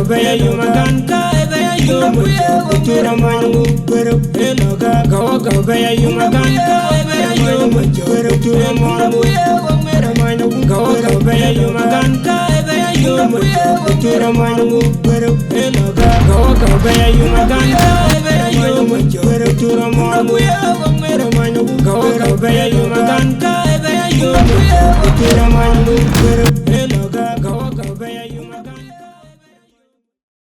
Baya Yumaganka, Baya Yumu, Turamangu, Eloga, Goga, Baya Yumaganka, Baya Yumu, Turamangu, Goga, Baya Yumaganka, Baya Yumu, Turamangu, Eloga, Goga, Baya Yumaganka, Baya Yumu, Turamangu, Goga, Baya Yumaganka, Baya Yumu, Turamangu,